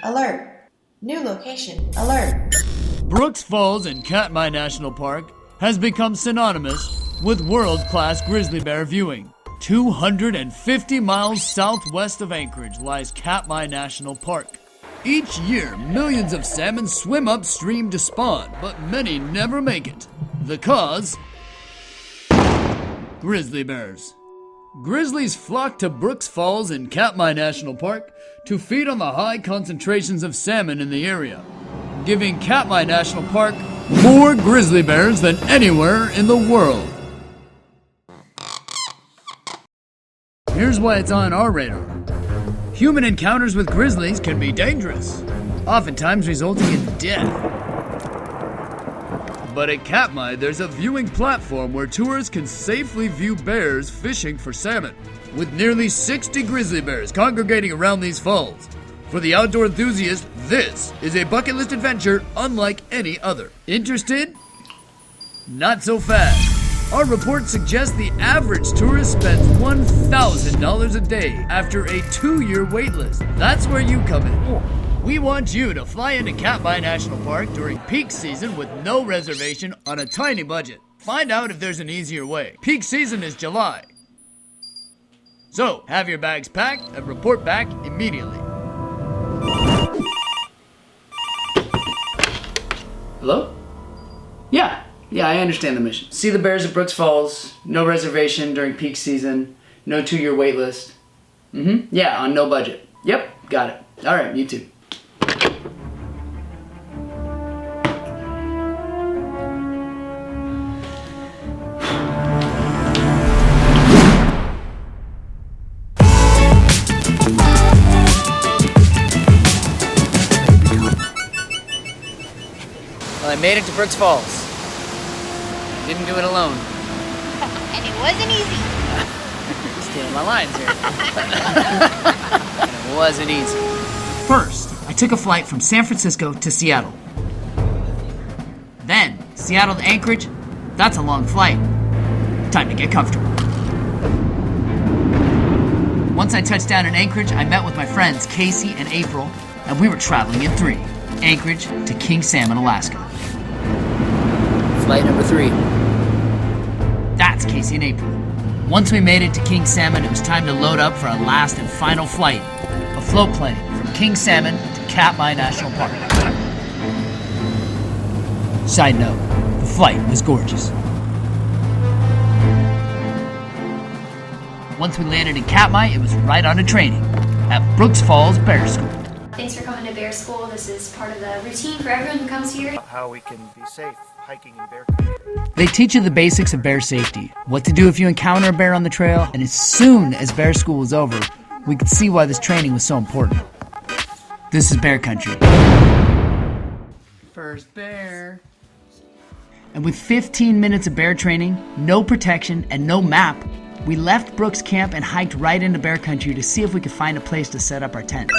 Alert! New location. Alert! Brooks Falls in Katmai National Park has become synonymous with world-class grizzly bear viewing. 250 miles southwest of Anchorage lies Katmai National Park. Each year, millions of salmon swim upstream to spawn, but many never make it. The cause? Grizzly bears. Grizzlies flock to Brooks Falls in Katmai National Park to feed on the high concentrations of salmon in the area, giving Katmai National Park more grizzly bears than anywhere in the world. Here's why it's on our radar. Human encounters with grizzlies can be dangerous, oftentimes resulting in death. But at Katmai, there's a viewing platform where tourists can safely view bears fishing for salmon, with nearly 60 grizzly bears congregating around these falls. For the outdoor enthusiast, this is a bucket list adventure unlike any other. Interested? Not so fast. Our report suggests the average tourist spends $1,000 a day after a 2-year wait list. That's where you come in. We want you to fly into Katmai National Park during peak season with no reservation on a tiny budget. Find out if there's an easier way. Peak season is July. So, have your bags packed and report back immediately. Hello? Yeah, I understand the mission. See the bears at Brooks Falls, no reservation during peak season, no 2-year wait list. Yeah, on no budget. Yep, got it. All right, you too. Well, I made it to Brooks Falls. Didn't do it alone. And it wasn't easy. Stealing my lines here. And it wasn't easy. First, I took a flight from San Francisco to Seattle. Then, Seattle to Anchorage. That's a long flight. Time to get comfortable. Once I touched down in Anchorage, I met with my friends Casey and April, and we were traveling in 3. Anchorage to King Salmon, Alaska. Flight number 3. That's Casey and April. Once we made it to King Salmon, it was time to load up for our last and final flight. A float plane from King Salmon to Katmai National Park. Side note, the flight was gorgeous. Once we landed in Katmai, it was right on to training at Brooks Falls Bear School. Thanks for coming to Bear School. This is part of the routine for everyone who comes here. How we can be safe hiking in bear country. They teach you the basics of bear safety, what to do if you encounter a bear on the trail, and as soon as bear school was over, we could see why this training was so important. This is bear country. First bear. And with 15 minutes of bear training, no protection, and no map, we left Brooks Camp and hiked right into bear country to see if we could find a place to set up our tent.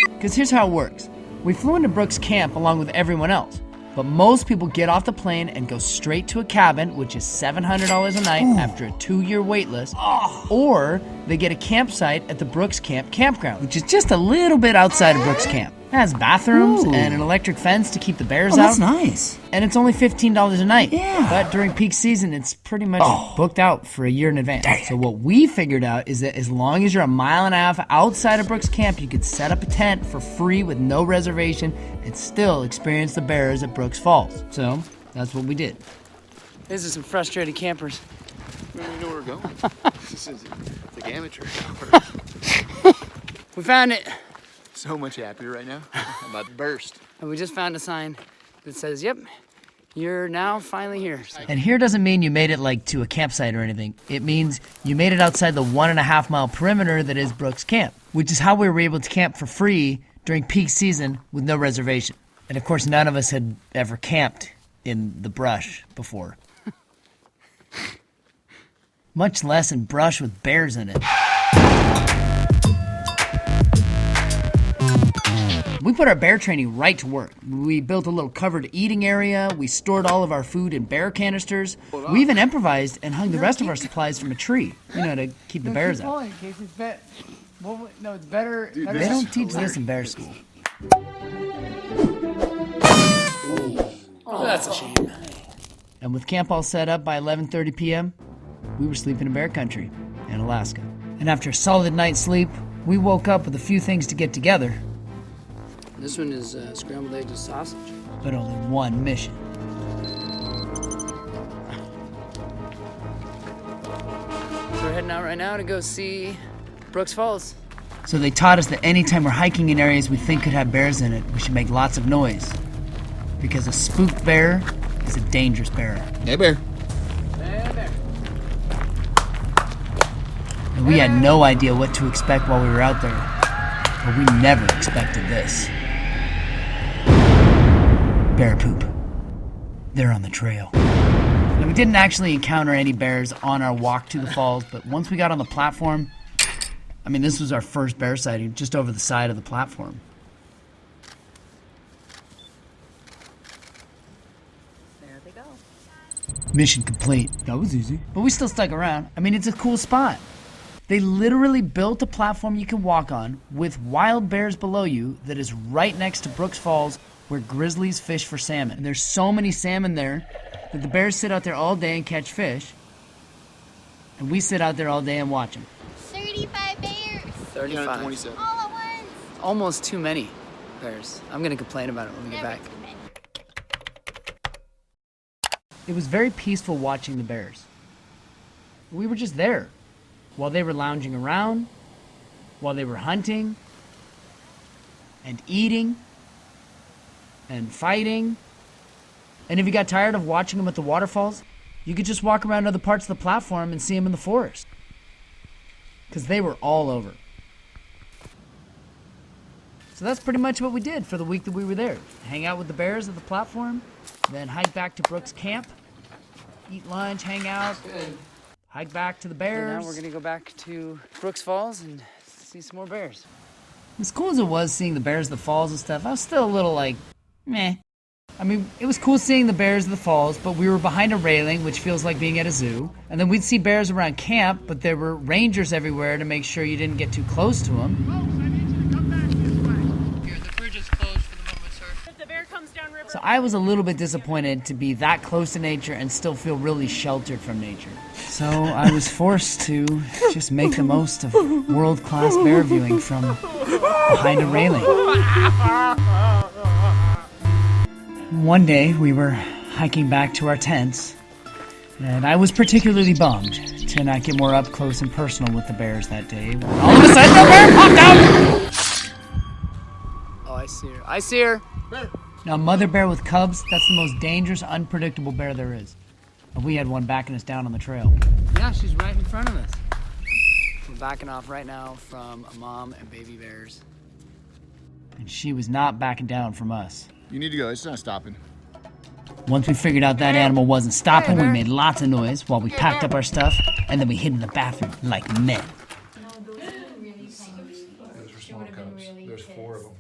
Because here's how it works. We flew into Brooks Camp along with everyone else, but most people get off the plane and go straight to a cabin, which is $700 a night after a 2-year wait list, or they get a campsite at the Brooks Camp campground, which is just a little bit outside of Brooks Camp. It has bathrooms and an electric fence to keep the bears out. That's nice. And it's only $15 a night. Yeah. But during peak season, it's pretty much booked out for a year in advance. Dang. So what we figured out is that as long as you're a mile and a half outside of Brooks Camp, you could set up a tent for free with no reservation and still experience the bears at Brooks Falls. So that's what we did. These are some frustrated campers. We don't even know where we're going. It's like amateur. We found it. So much happier right now. I'm about to burst. And we just found a sign that says, yep, you're now finally here. And here doesn't mean you made it like to a campsite or anything. It means you made it outside the 1.5 mile perimeter that is Brooks Camp, which is how we were able to camp for free during peak season with no reservation. And of course, none of us had ever camped in the brush before. Much less in brush with bears in it. We put our bear training right to work. We built a little covered eating area. We stored all of our food in bear canisters. We even improvised and hung the rest of our supplies from a tree, to keep the bears out. No, it's better. They don't teach this in bear school. Oh, that's a shame. And with camp all set up by 11:30 p.m., we were sleeping in bear country in Alaska. And after a solid night's sleep, we woke up with a few things to get together, This one is scrambled eggs with sausage. but only one mission. So we're heading out right now to go see Brooks Falls. So they taught us that anytime we're hiking in areas we think could have bears in it, we should make lots of noise. Because a spooked bear is a dangerous bear. Hey, bear. And we had no idea what to expect while we were out there. But we never expected this. Bear poop. They're on the trail. And we didn't actually encounter any bears on our walk to the falls, but once we got on the platform, I mean, this was our first bear sighting, just over the side of the platform. There they go. Mission complete. That was easy. But we still stuck around. I mean, it's a cool spot. They literally built a platform you can walk on with wild bears below you that is right next to Brooks Falls where grizzlies fish for salmon. And there's so many salmon there that the bears sit out there all day and catch fish. And we sit out there all day and watch them. 35 bears. 35. 27. All at once. Almost too many bears. I'm gonna complain about it when we get Never back. too many. It was very peaceful watching the bears. We were just there while they were lounging around, while they were hunting and eating and fighting. And if you got tired of watching them at the waterfalls, you could just walk around other parts of the platform and see them in the forest. Because they were all over. So that's pretty much what we did for the week that we were there. Hang out with the bears at the platform, then hike back to Brooks Camp, eat lunch, hang out, hike back to the And bears. now we're gonna go back to Brooks Falls and see some more bears. As cool as it was seeing the bears at the falls and stuff, I was still a little like, meh. I mean, it was cool seeing the bears at the falls, but we were behind a railing, which feels like being at a zoo. And then we'd see bears around camp, but there were rangers everywhere to make sure you didn't get too close to them. Here, the bridge is closed for the moment, sir. If the bear comes down river. So I was a little bit disappointed to be that close to nature and still feel really sheltered from nature. So I was forced to just make the most of world-class bear viewing from behind a railing. One day we were hiking back to our tents, and I was particularly bummed to not get more up close and personal with the bears that day. When all of a sudden, a bear popped out! Oh, I see her. I see her. Now, mother bear with cubs, that's the most dangerous, unpredictable bear there is. And we had one backing us down on the trail. Yeah, she's right in front of us. We're backing off right now from a mom and baby bears. And she was not backing down from us. You need to go. It's not stopping. Once we figured out that animal wasn't stopping, we made lots of noise while we packed up our stuff, and then we hid in the bathroom like men. Those are small cubs. There's 4 of them.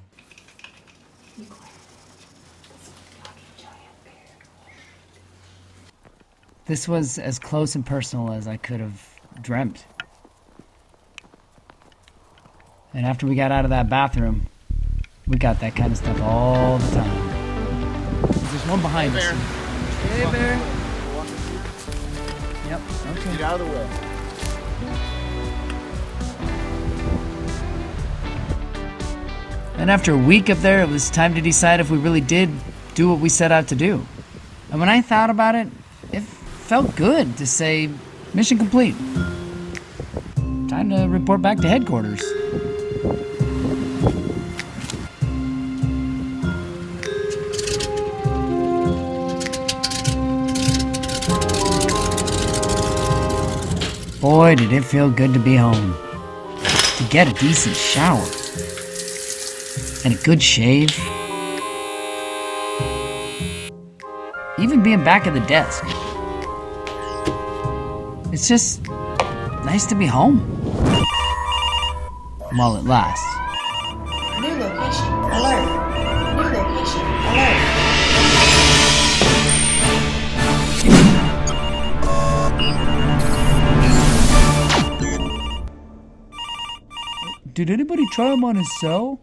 This was as close and personal as I could have dreamt. And after we got out of that bathroom, we got that kind of stuff all the time. There's one behind us. Hey, bear. Yep, okay. Get out of the way. And after a week up there, it was time to decide if we really did do what we set out to do. And when I thought about it, it felt good to say, mission complete. Time to report back to headquarters. Boy, did it feel good to be home. To get a decent shower. And a good shave. Even being back at the desk. It's just nice to be home. While it lasts. New location alert. New location alert. Did anybody try him on his cell?